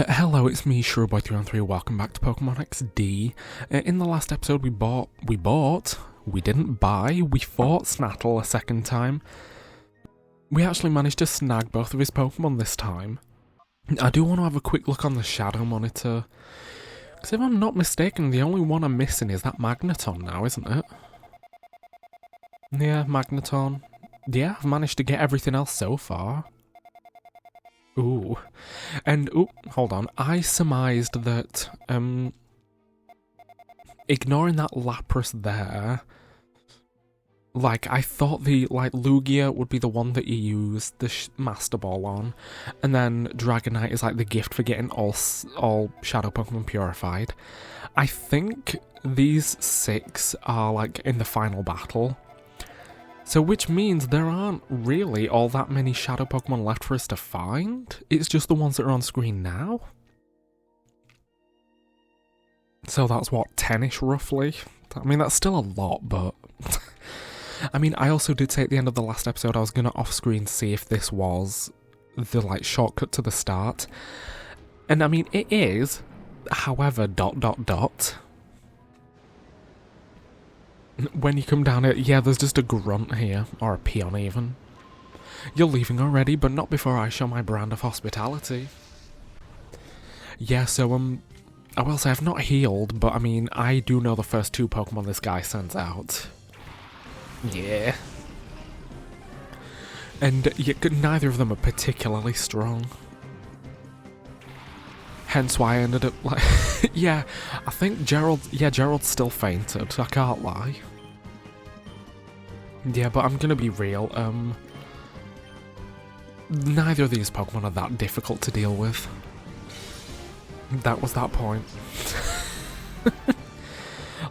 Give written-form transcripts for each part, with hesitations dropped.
Hello, it's me, Shrew313. Welcome back to Pokemon XD. In the last episode, we didn't buy, we fought Snattle a second time. We actually managed to snag both of his Pokemon this time. I do want to have a quick look on the Shadow Monitor, because if I'm not mistaken, the only one I'm missing is that Magneton now, isn't it? Yeah, Magneton. Yeah, I've managed to get everything else so far. Ooh. And, hold on, I surmised that, ignoring that Lapras there, I thought Lugia would be the one that you use the Master Ball on, and then Dragonite is the gift for getting all Shadow Pokemon purified. I think these 6 are, in the final battle. So which means there aren't really all that many Shadow Pokemon left for us to find. It's just the ones that are on screen now. So that's what, 10-ish roughly? I mean, that's still a lot, but... I mean, I also did say at the end of the last episode I was going to off-screen see if this was the, shortcut to the start. And I mean, it is. However, ... When you come down it, yeah, there's just a grunt here, or a peon even. You're leaving already, but not before I show my brand of hospitality. Yeah, so, I will say I've not healed, but I mean, I do know the first 2 Pokemon this guy sends out. Yeah. And neither of them are particularly strong. Hence why I ended up, yeah, I think Gerald still fainted, I can't lie. Yeah, but I'm gonna be real, neither of these Pokemon are that difficult to deal with. That was that point.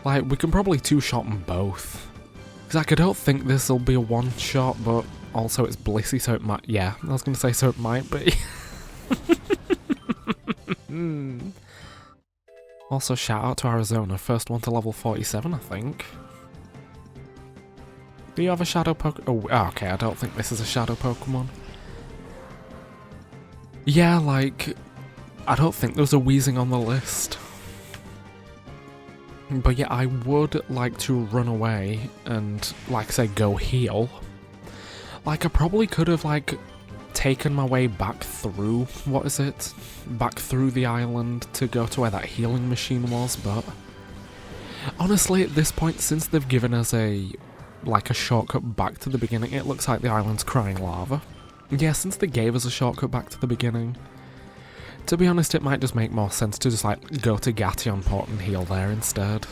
We can probably 2-shot them both. Because I don't think this'll be a 1-shot, but also it's Blissey, so it might, yeah, I was gonna say so it might be. Also, shout out to Arizona, first one to level 47, I think. Do you have a Shadow Pokemon? Oh, okay, I don't think this is a Shadow Pokemon. Yeah, I don't think there's a Weezing on the list. But yeah, I would like to run away and, say, go heal. I probably could have, taken my way back through, back through the island to go to where that healing machine was, but honestly at this point, since they've given us a shortcut back to the beginning, it looks like the island's crying lava. Yeah, since they gave us a shortcut back to the beginning, to be honest, it might just make more sense to just go to Gation Port and heal there instead.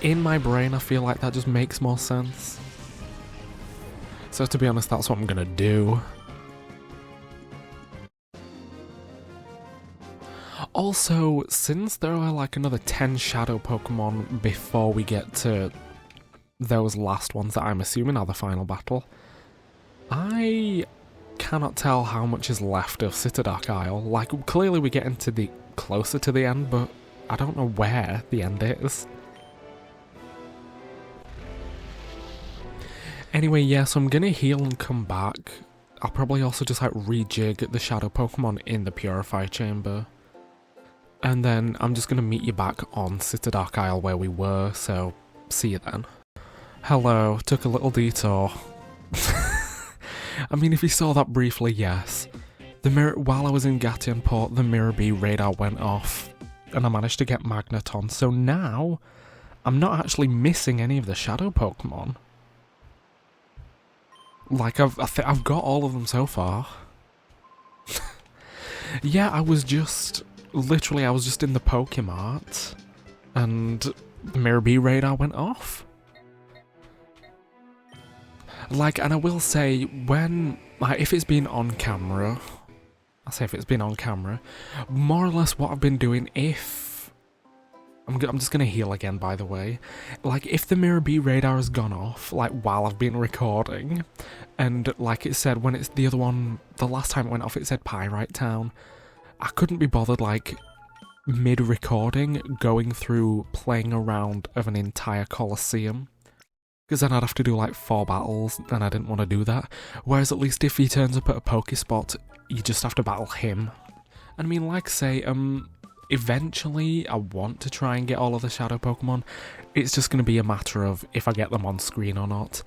In my brain I feel like that just makes more sense. So to be honest, that's what I'm gonna do. Also, since there are another 10 Shadow Pokemon before we get to those last ones that I'm assuming are the final battle, I cannot tell how much is left of Citadark Isle. Clearly we're getting to closer to the end, but I don't know where the end is. Anyway, yeah, so I'm gonna heal and come back. I'll probably also just rejig the Shadow Pokemon in the Purify Chamber. And then I'm just gonna meet you back on Citadark Isle where we were, so see you then. Hello, took a little detour. I mean, if you saw that briefly, yes. While I was in Gation Port, the Mirror B radar went off, and I managed to get Magneton, so now I'm not actually missing any of the Shadow Pokemon. I've got all of them so far. Yeah, I was just in the Pokemart, and the Mirror B radar went off. And I will say, if it's been on camera, more or less what I've been doing, I'm just gonna heal again, by the way. If the Mirror B radar has gone off, while I've been recording, and it said when it's the other one, the last time it went off, it said Pyrite Town, I couldn't be bothered, mid-recording, going through playing around of an entire Colosseum. Because then I'd have to do 4 battles, and I didn't want to do that. Whereas at least if he turns up at a Pokespot, you just have to battle him. And I mean, like say, eventually I want to try and get all of the Shadow Pokemon. It's just going to be a matter of if I get them on screen or not.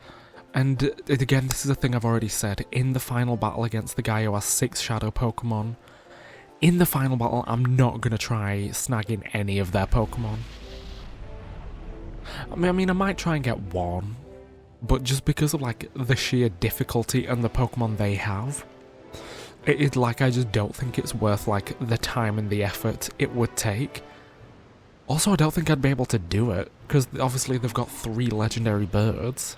And again, this is a thing I've already said, in the final battle against the guy who has 6 Shadow Pokemon, in the final battle I'm not going to try snagging any of their Pokemon. I mean, I might try and get one, but just because of like the sheer difficulty and the Pokemon they have, I just don't think it's worth like the time and the effort it would take. Also, I don't think I'd be able to do it, because obviously they've got 3 legendary birds.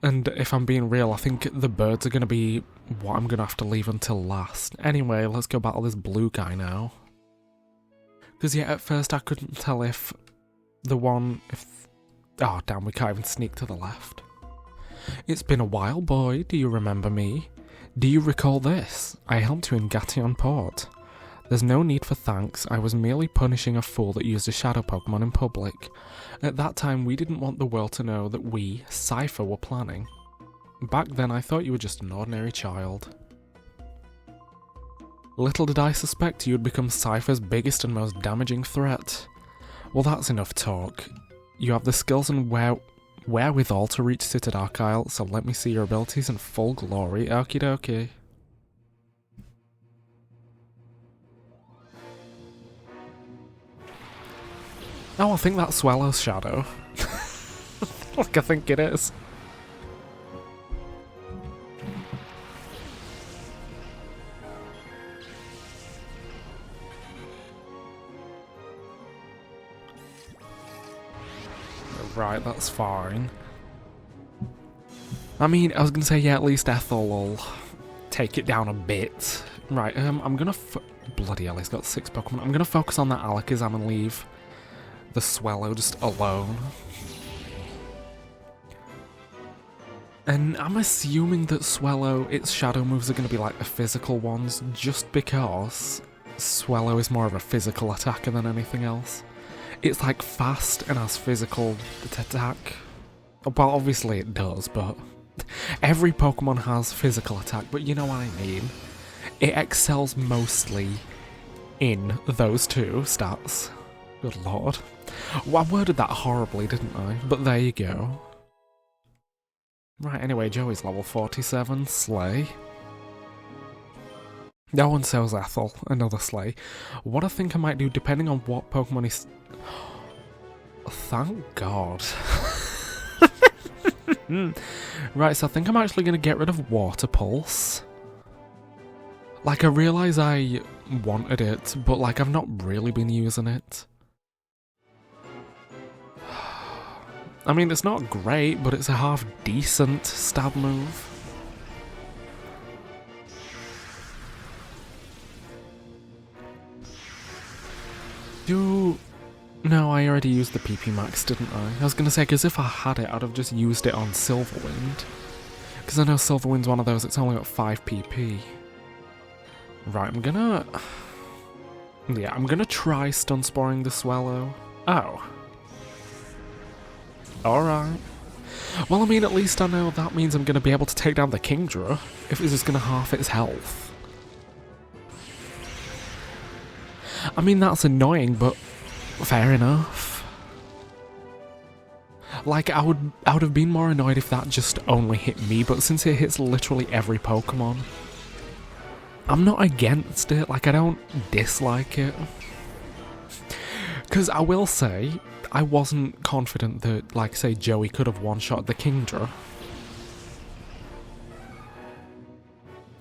And if I'm being real, I think the birds are going to be what I'm going to have to leave until last. Anyway, let's go battle this blue guy now. Because yeah, at first I couldn't tell if the one... Oh damn, we can't even sneak to the left. It's been a while, boy. Do you remember me? Do you recall this? I helped you in Gation Port. There's no need for thanks. I was merely punishing a fool that used a Shadow Pokemon in public. At that time, we didn't want the world to know that we, Cipher, were planning. Back then, I thought you were just an ordinary child. Little did I suspect you'd become Cipher's biggest and most damaging threat. Well, that's enough talk. You have the skills and wherewithal to reach Citadel Isle, so let me see your abilities in full glory. Okie dokie. Oh, I think that's Swellow's shadow. Like, I think it is. Right, that's fine. I mean, I was gonna say, yeah, at least Ethel will take it down a bit. Right, I'm gonna bloody hell, he's got 6 Pokemon. I'm gonna focus on that Alakazam and leave the Swellow just alone. And I'm assuming that Swellow, its shadow moves are gonna be like the physical ones, just because Swellow is more of a physical attacker than anything else. It's like fast and has physical attack. Well, obviously it does, but every Pokemon has physical attack, but you know what I mean. It excels mostly in those 2 stats. Good lord. Well, I worded that horribly, didn't I? But there you go. Right, anyway, Joey's level 47, Slay. No one sells Ethel, another Slay. What I think I might do, depending on what Pokemon is... Thank God. Right, so I think I'm actually going to get rid of Water Pulse. Like, I realise I wanted it, but like, I've not really been using it. I mean, it's not great, but it's a half-decent stab move. No, I already used the PP Max, didn't I? I was going to say, because if I had it, I'd have just used it on Silverwind. Because I know Silverwind's one of those, it's only got 5 PP. Right, I'm gonna try Stun Sporing the Swellow. Oh. Alright. Well, I mean, at least I know that means I'm going to be able to take down the Kingdra, if it's just going to half its health. I mean, that's annoying, but fair enough. Like, I would have been more annoyed if that just only hit me, but since it hits literally every Pokemon, I'm not against it. Like, I don't dislike it. Because I will say, I wasn't confident that, like, say, Joey could have one-shot the Kingdra.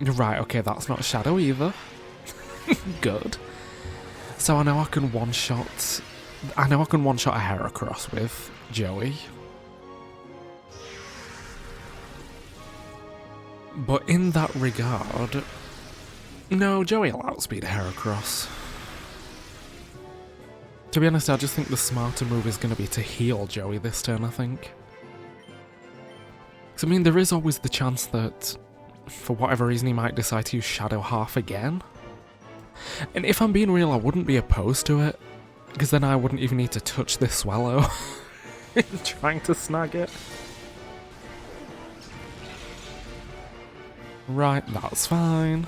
Right, okay, that's not Shadow either. Good. So I know I can one-shot... a Heracross with Joey. But in that regard... No, Joey will outspeed a Heracross. To be honest, I just think the smarter move is going to be to heal Joey this turn, I think. Because, I mean, there is always the chance that, for whatever reason, he might decide to use Shadow Half again. And if I'm being real, I wouldn't be opposed to it, because then I wouldn't even need to touch this Swellow. Trying to snag it. Right, that's fine.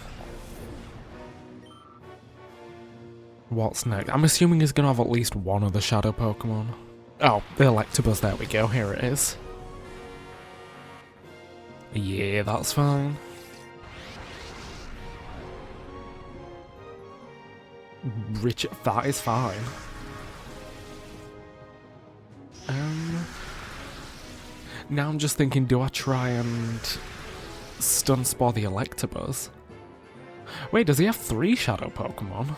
What's next? I'm assuming he's gonna have at least one of the Shadow Pokémon. Oh, the Electabuzz, there we go, here it is. Yeah, that's fine. That is fine. Now I'm just thinking, do I try and stun spore the Electabuzz? Wait, does he have 3 Shadow Pokémon?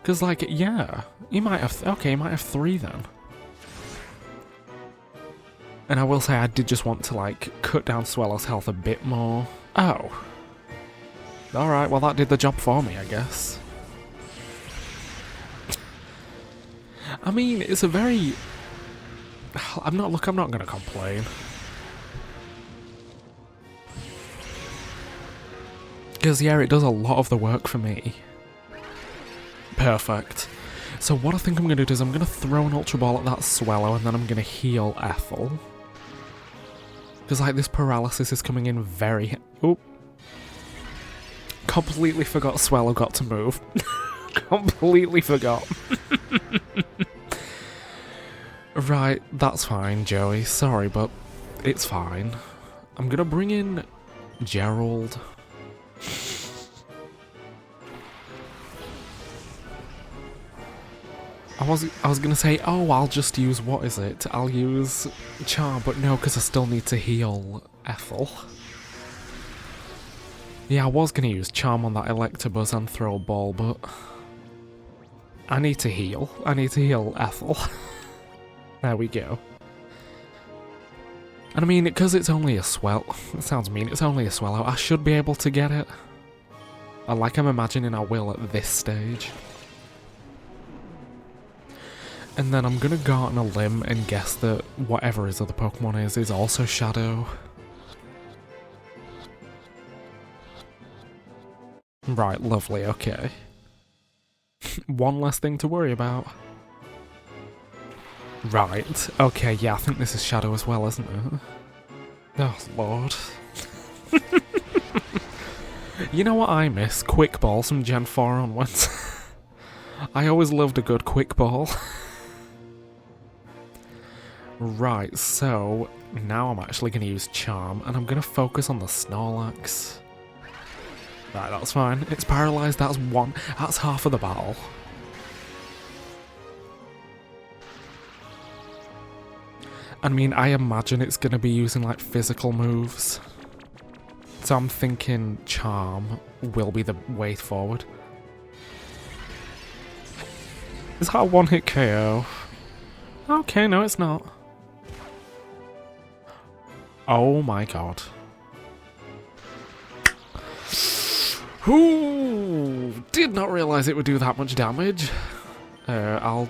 Because, like, yeah, he might have, okay, he might have 3 then. And I will say I did just want to, like, cut down Swellow's health a bit more. Oh. Alright, well that did the job for me, I guess. I mean, it's a very... I'm not gonna complain. Because, yeah, it does a lot of the work for me. Perfect. So what I think I'm going to do is I'm going to throw an Ultra Ball at that Swellow and then I'm going to heal Ethel. Because, like, this paralysis is coming in very... Oop. Completely forgot Swellow got to move. Completely forgot. Right, that's fine, Joey. Sorry, but it's fine. I'm going to bring in Gerald. I was gonna say, oh, I'll just use, what is it? I'll use Charm, but no, because I still need to heal Ethel. Yeah, I was gonna use Charm on that Electabuzz and throw a ball, but I need to heal. I need to heal Ethel. There we go. And I mean, because it's only a it sounds mean, it's only a Swellow, I should be able to get it. Like I'm imagining I will at this stage. And then I'm gonna go out on a limb and guess that whatever his other Pokemon is also Shadow. Right, lovely, okay. One less thing to worry about. Right, okay, yeah, I think this is Shadow as well, isn't it? Oh, Lord. You know what I miss? Quick Balls from Gen 4 onwards. I always loved a good Quick Ball. Right, so now I'm actually going to use Charm, and I'm going to focus on the Snorlax. Right, that's fine. It's paralysed, that's half of the battle. I mean, I imagine it's going to be using, like, physical moves. So I'm thinking Charm will be the way forward. Is that a one-hit KO? Okay, no it's not. Oh my god. Ooh, did not realise it would do that much damage. Yeah, oh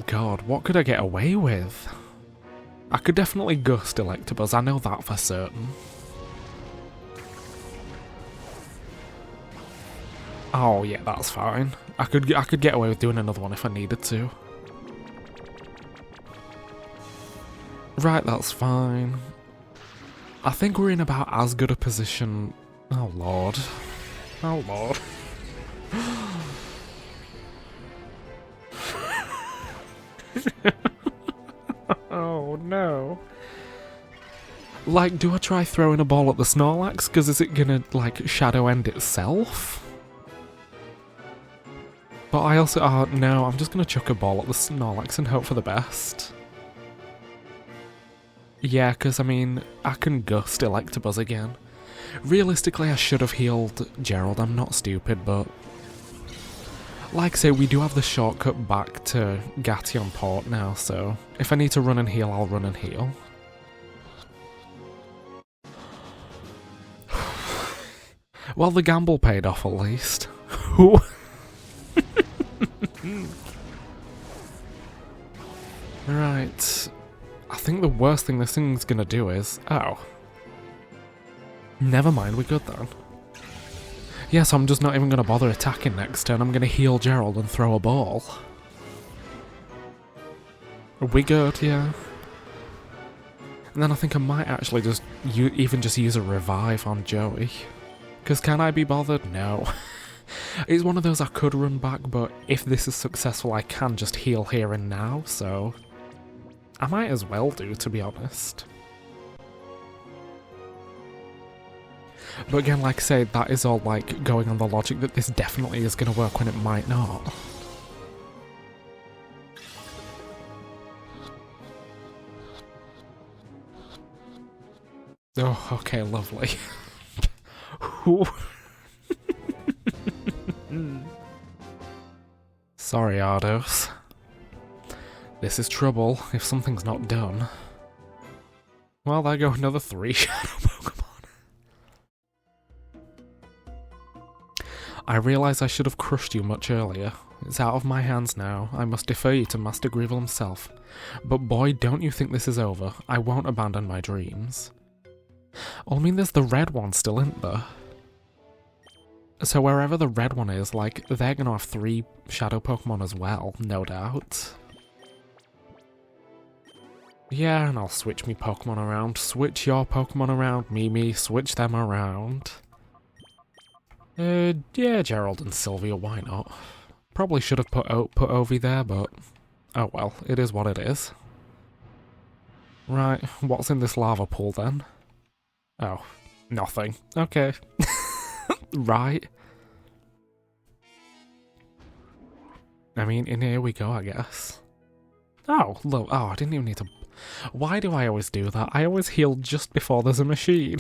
god, what could I get away with? I could definitely Gust Electabuzz, I know that for certain. Oh yeah, that's fine. I could get away with doing another one if I needed to. Right, that's fine. I think we're in about as good a position... Oh lord. Oh lord. Oh no. Like, do I try throwing a ball at the Snorlax? Because is it gonna, like, Shadow End itself? But I also... no, I'm just gonna chuck a ball at the Snorlax and hope for the best. Yeah, because, I mean, I can Gust Electabuzz again. Realistically, I should have healed Gerald, I'm not stupid, but... Like I say, we do have the shortcut back to Gation Port now, so... If I need to run and heal, I'll run and heal. Well, the gamble paid off at least. Right. I think the worst thing this thing's gonna do is... Oh. Never mind, we're good then. Yeah, so I'm just not even gonna bother attacking next turn. I'm gonna heal Gerald and throw a ball. We good, yeah. And then I think I might actually just even just use a revive on Joey. Because can I be bothered? No. It's one of those I could run back, but if this is successful I can just heal here and now, so I might as well do, to be honest. But again, like I say, that is all like going on the logic that this definitely is going to work when it might not. Oh, okay, lovely. Sorry, Ardos. This is trouble if something's not done. Well, there go another 3 Shadow Pokémon. I realise I should have crushed you much earlier. It's out of my hands now. I must defer you to Master Greevil himself. But boy, don't you think this is over. I won't abandon my dreams. Oh, I mean, there's the red one still, isn't there? So wherever the red one is, like, they're gonna have 3 Shadow Pokémon as well, no doubt. Yeah, and I'll switch me Pokémon around. Switch your Pokémon around, Mimi, switch them around. Yeah, Gerald and Sylvia, why not? Probably should have put Ovi there, but oh well, it is what it is. Right, what's in this lava pool then? Oh, nothing. Okay. Right. I mean, in here we go, I guess. Oh, look, oh, I didn't even need to... Why do I always do that? I always heal just before there's a machine.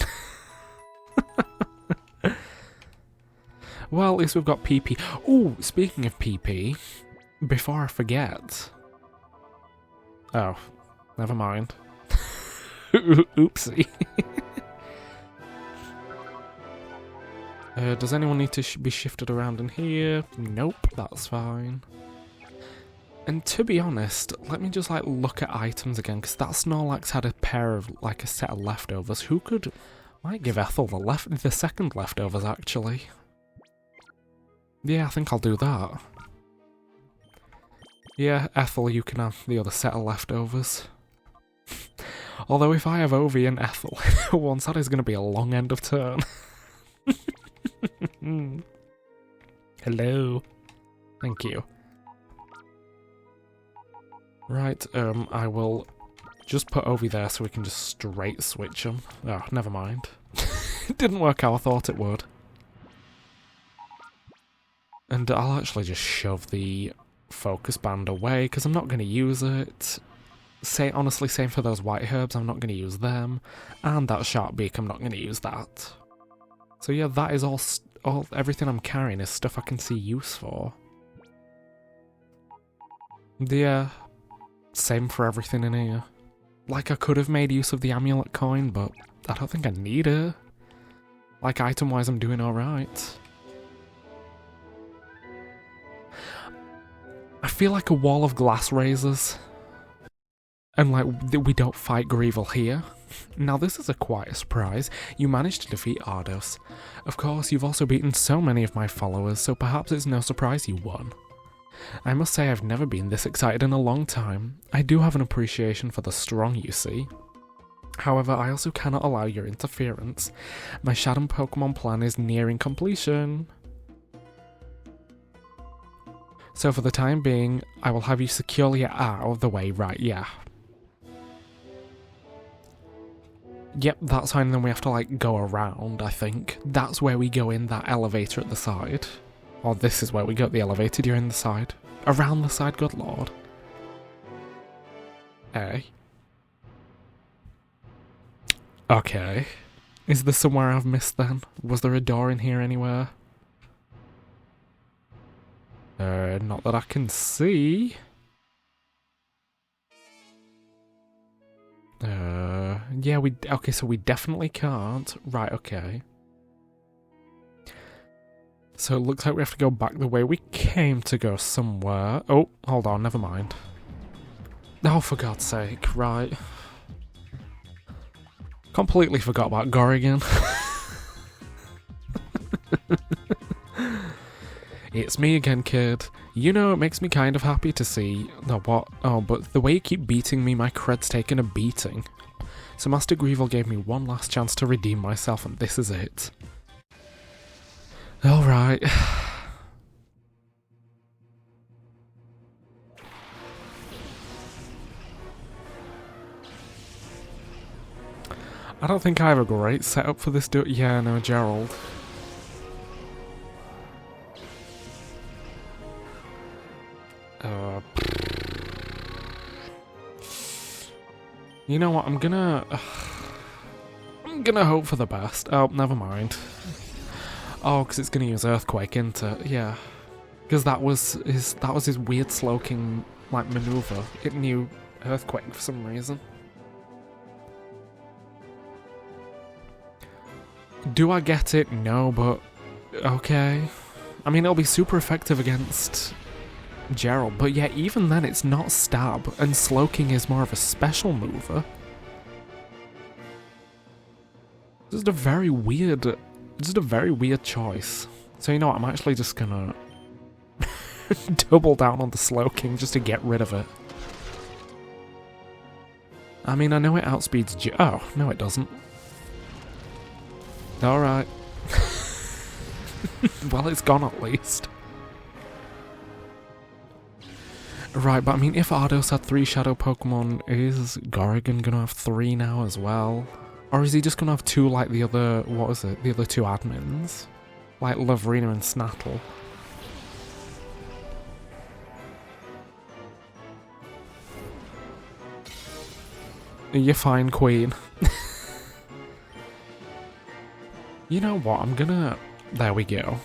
Well, at least we've got PP. Ooh, speaking of PP, before I forget... Oh, never mind. Oopsie. Does anyone need to be shifted around in here? Nope, that's fine. And to be honest, let me just like look at items again, because that Snorlax had a set of leftovers. Who could... Might give Ethel the second leftovers, actually. Yeah, I think I'll do that. Yeah, Ethel, you can have the other set of leftovers. Although if I have Ovi and Ethel once, that is going to be a long end of turn. Hello. Thank you. Right, I will just put Ovi there so we can just straight switch them. Oh, never mind. It didn't work how I thought it would. And I'll actually just shove the focus band away, because I'm not going to use it. Honestly, same for those white herbs, I'm not going to use them. And that sharp beak, I'm not going to use that. So yeah, that is everything I'm carrying is stuff I can see use for. Yeah, same for everything in here. Like, I could have made use of the amulet coin, but I don't think I need it. Like, item-wise, I'm doing alright. I feel like a wall of glass razors. And like, we don't fight Greevil here. Now this is quite a surprise. You managed to defeat Ardos. Of course, you've also beaten so many of my followers, so perhaps it's no surprise you won. I must say I've never been this excited in a long time. I do have an appreciation for the strong, you see. However, I also cannot allow your interference. My Shadow Pokémon plan is nearing completion. So for the time being, I will have you securely out of the way, right, yeah. Yep, that's fine, then we have to, like, go around, I think. That's where we go in that elevator at the side. Or this is where we go at the elevator, you're in the side. Around the side, good lord. Eh? Okay. Is there somewhere I've missed then? Was there a door in here anywhere? Not that I can see. Yeah, okay, so we definitely can't. Right, okay. So it looks like we have to go back the way we came to go somewhere. Oh, hold on, never mind. Oh, for God's sake, right. Completely forgot about Gorrigan. It's me again, kid. You know, it makes me kind of happy to see... No, what? Oh, but the way you keep beating me, my cred's taken a beating. So Master Greevil gave me one last chance to redeem myself, and this is it. Alright. I don't think I have a great setup for this yeah, no, Gerald. You know what, I'm gonna hope for the best. Oh, never mind. Oh, because it's gonna use Earthquake, isn't it? Yeah. Because that was his weird Slowking, like, maneuver. It knew Earthquake for some reason. Do I get it? No, but okay. I mean, it'll be super effective against Gerald, but yeah, even then it's not stab, and Slowking is more of a special mover. Just a very weird choice. So you know what, I'm actually just gonna double down on the Slowking just to get rid of it. I mean, I know it outspeeds oh, no it doesn't. Alright. Well, it's gone at least. Right, but I mean, if Ardos had 3 Shadow Pokemon, is Gorrigan gonna have 3 now as well? Or is he just gonna have 2 like the other, what was it, the other 2 admins? Like Lavrina and Snattle. You're fine, Queen. You know what, I'm gonna... There we go.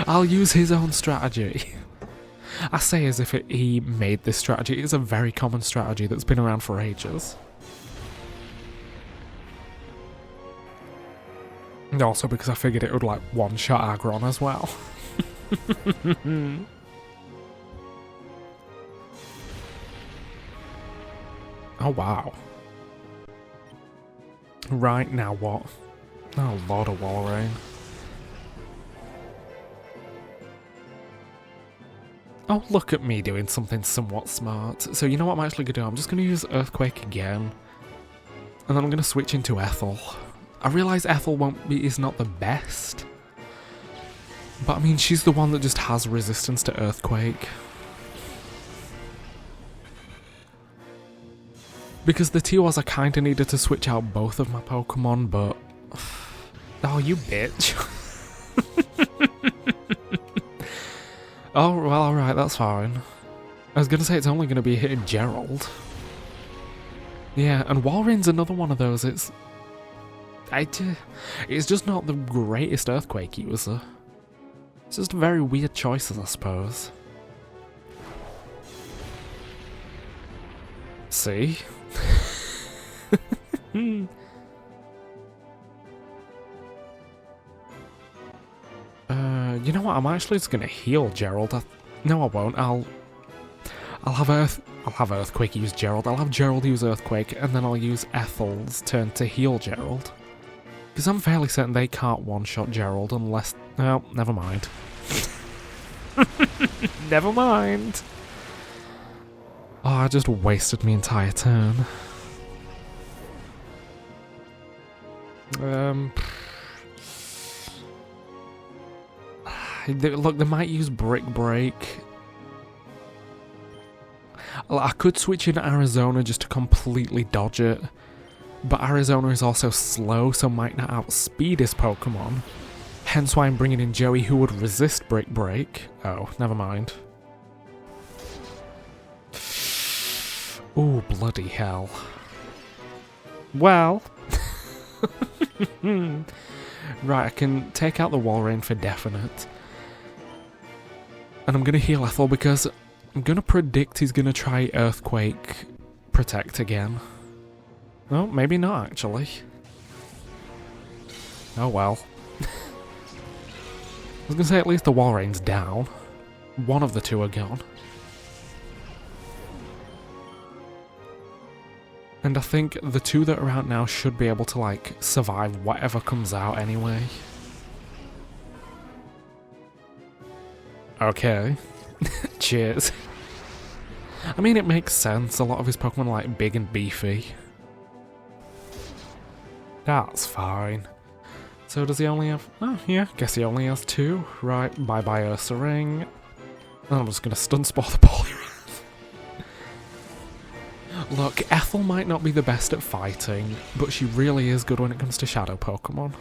I'll use his own strategy. I say as if he made this strategy. It's a very common strategy that's been around for ages. And also because I figured it would like one-shot Aggron as well. Oh wow. Right, now what? Oh lord of Walrein. Oh, look at me doing something somewhat smart. So you know what I'm actually going to do? I'm just going to use Earthquake again. And then I'm going to switch into Ethel. I realise Ethel is not the best. But I mean, she's the one that just has resistance to Earthquake. Because the TOs I kind of needed to switch out both of my Pokemon, but... Oh, you bitch. Oh, well, alright, that's fine. I was going to say it's only going to be hitting Gerald. Yeah, and Walrein's another one of those, it's just not the greatest Earthquake user. It's just very weird choices, I suppose. See? You know what? I'm actually just gonna heal Gerald. No, I won't. I'll have Earthquake use Gerald. I'll have Gerald use Earthquake, and then I'll use Ethel's turn to heal Gerald. Because I'm fairly certain they can't one-shot Gerald unless... No, never mind. Never mind. Oh, I just wasted my entire turn. Look, they might use Brick Break. I could switch in Arizona just to completely dodge it. But Arizona is also slow, so might not outspeed his Pokemon. Hence why I'm bringing in Joey, who would resist Brick Break. Oh, never mind. Ooh, bloody hell. Well... Right, I can take out the Walrein for definite. And I'm going to heal Ethel because I'm going to predict he's going to try Earthquake Protect again. Oh, maybe not, actually. Oh well. I was going to say at least the Walrein's down. One of the 2 are gone. And I think the 2 that are out now should be able to, like, survive whatever comes out anyway. Okay. Cheers. I mean, it makes sense. A lot of his Pokemon are like big and beefy. That's fine. So does he only have... Oh, yeah, guess he only has 2. Right, bye-bye Ursa Ring. I'm just gonna stun spore the Poliwrath. Look, Ethel might not be the best at fighting, but she really is good when it comes to Shadow Pokemon.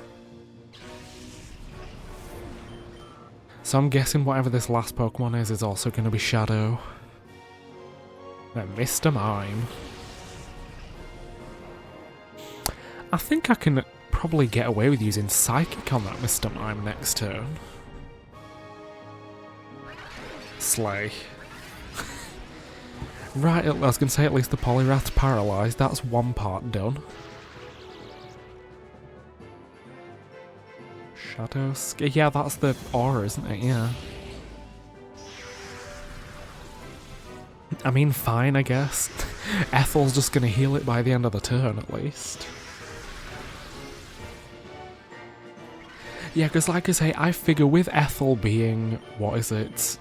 So I'm guessing whatever this last Pokemon is also going to be Shadow. Mr. Mime. I think I can probably get away with using Psychic on that Mr. Mime next turn. Slay. Right, I was going to say at least the Poliwrath's paralysed. That's one part done. Shadow... Yeah, that's the aura, isn't it? Yeah. I mean, fine, I guess. Ethel's just gonna heal it by the end of the turn, at least. Yeah, because like I say, I figure with Ethel being... What is it?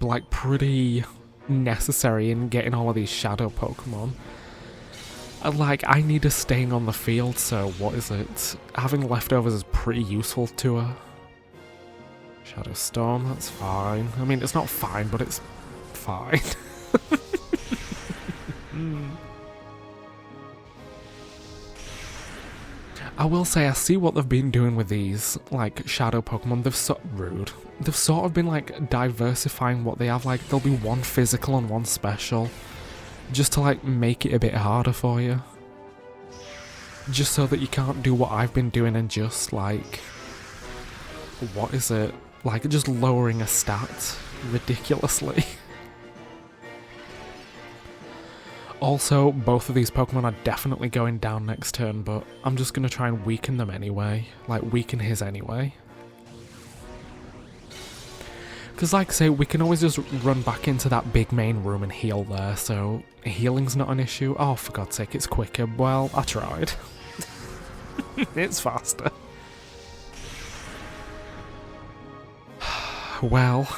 Like, pretty necessary in getting all of these Shadow Pokemon. Like, I need her staying on the field, so what is it? Having leftovers is pretty useful to her. Shadow Storm, that's fine. I mean, it's not fine, but it's fine. I will say, I see what they've been doing with these, like, Shadow Pokemon. They've sort of been, like, diversifying what they have. Like, there'll be one physical and one special. Just to, like, make it a bit harder for you. Just so that you can't do what I've been doing and just, like... What is it? Like, just lowering a stat ridiculously. Also, both of these Pokemon are definitely going down next turn, but I'm just going to try and weaken them anyway. Like, weaken his anyway. Because like I say, we can always just run back into that big main room and heal there, so healing's not an issue. Oh, for God's sake, it's quicker. Well, I tried. It's faster. Well...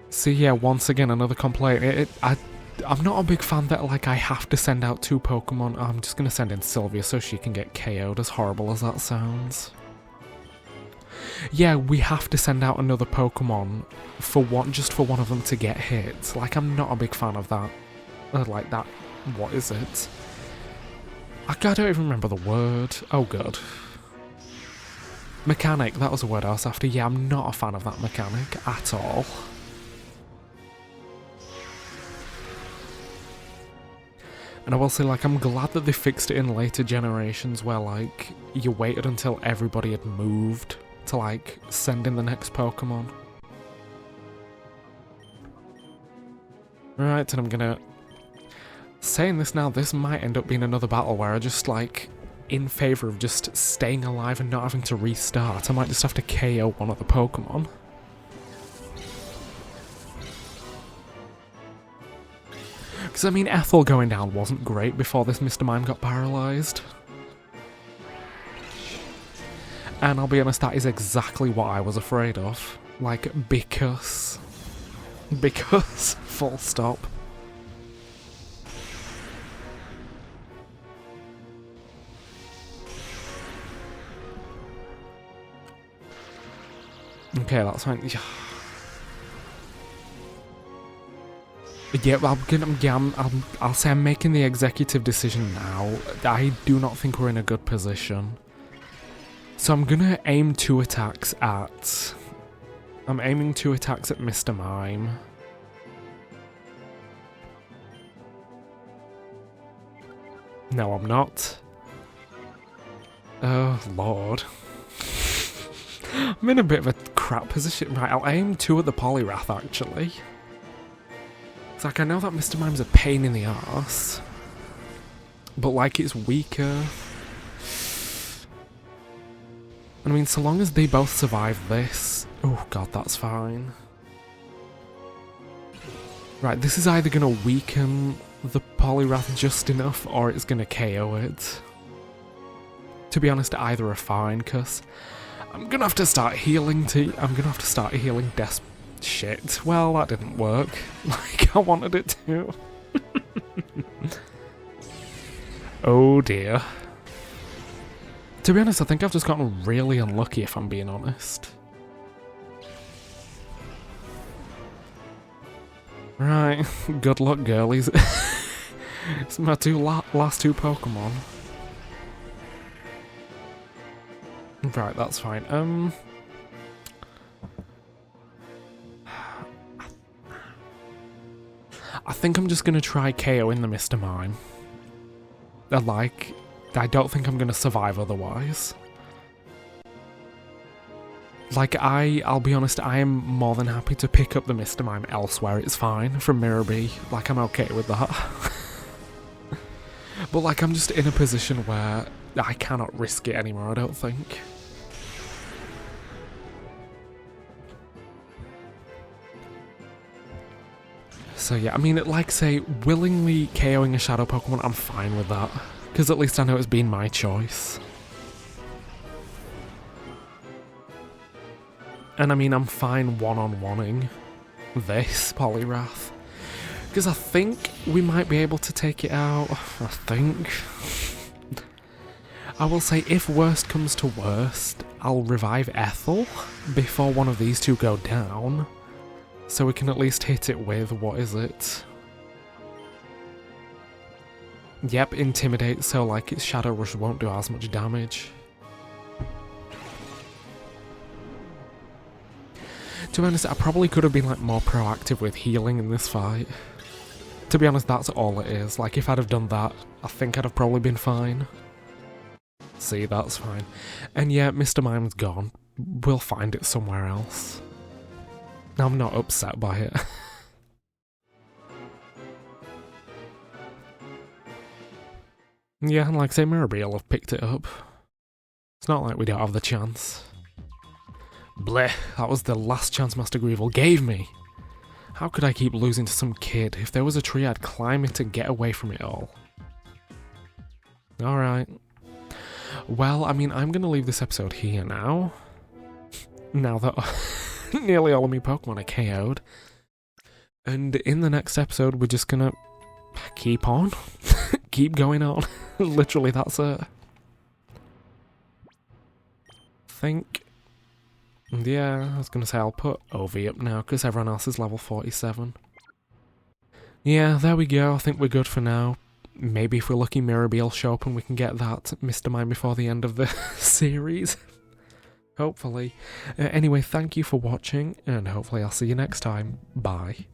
See, yeah, once again, another complaint. I'm not a big fan that, like, I have to send out 2 Pokemon. I'm just going to send in Sylvia so she can get KO'd, as horrible as that sounds. Yeah, we have to send out another Pokemon just for one of them to get hit. Like, I'm not a big fan of that. Like that, what is it? I don't even remember the word. Oh, good. Mechanic, that was a word I was after. Yeah, I'm not a fan of that mechanic at all. And I will say, like, I'm glad that they fixed it in later generations where, like, you waited until everybody had moved to, like, send in the next Pokemon. Right, and I'm gonna... Saying this now, this might end up being another battle where I just, like, in favour of just staying alive and not having to restart. I might just have to KO one of the Pokemon. Because, I mean, Ethel going down wasn't great before this Mr. Mime got paralysed. And I'll be honest, that is exactly what I was afraid of. Like, because... full stop. Okay, that's fine. Yeah, I'll say I'm making the executive decision now. I do not think we're in a good position. So I'm gonna aim 2 attacks at... I'm aiming 2 attacks at Mr. Mime. No, I'm not. Oh, Lord. I'm in a bit of a crap position. Right, I'll aim 2 at the Poliwrath, actually. It's like, I know that Mr. Mime's a pain in the arse, but, like, it's weaker. I mean, so long as they both survive this... Oh, God, that's fine. Right, this is either going to weaken the Poliwrath just enough, or it's going to KO it. To be honest, either are fine, because I'm gonna have to start healing shit. Well, that didn't work like I wanted it to. Oh dear. To be honest, I think I've just gotten really unlucky, if I'm being honest. Right, good luck, girlies. It's my last two Pokemon. Right, that's fine. I think I'm just gonna try KOing the Mr. Mime. I don't think I'm gonna survive otherwise. I'll be honest, I am more than happy to pick up the Mr. Mime elsewhere, it's fine, from Mirror B. I'm okay with that. But I'm just in a position where I cannot risk it anymore, I don't think. So yeah, I mean, say, willingly KOing a Shadow Pokemon, I'm fine with that. Because at least I know it's been my choice. And I mean, I'm fine one-on-oneing this Poliwrath. Because I think we might be able to take it out. I think. I will say, if worst comes to worst, I'll revive Ethel before one of these two go down. So we can at least hit it with, what is it? Yep, Intimidate, so its Shadow Rush won't do as much damage. To be honest, I probably could have been more proactive with healing in this fight. To be honest, that's all it is. If I'd have done that, I think I'd have probably been fine. See, that's fine. And yeah, Mr. Mime's gone. We'll find it somewhere else. I'm not upset by it. Yeah, and say, Mirror B will have picked it up. It's not like we don't have the chance. Bleh, that was the last chance Master Greevil gave me. How could I keep losing to some kid? If there was a tree, I'd climb it and get away from it all. Alright. Well, I mean, I'm going to leave this episode here now. Now that nearly all of my Pokemon are KO'd. And in the next episode, we're just going to keep on. Keep going on. Literally, that's it. Yeah, I was going to say I'll put OV up now because everyone else is level 47. Yeah, there we go. I think we're good for now. Maybe if we're lucky, Mirror B will show up and we can get that Mr. Mime before the end of the series. Hopefully. Anyway, thank you for watching, and hopefully I'll see you next time. Bye.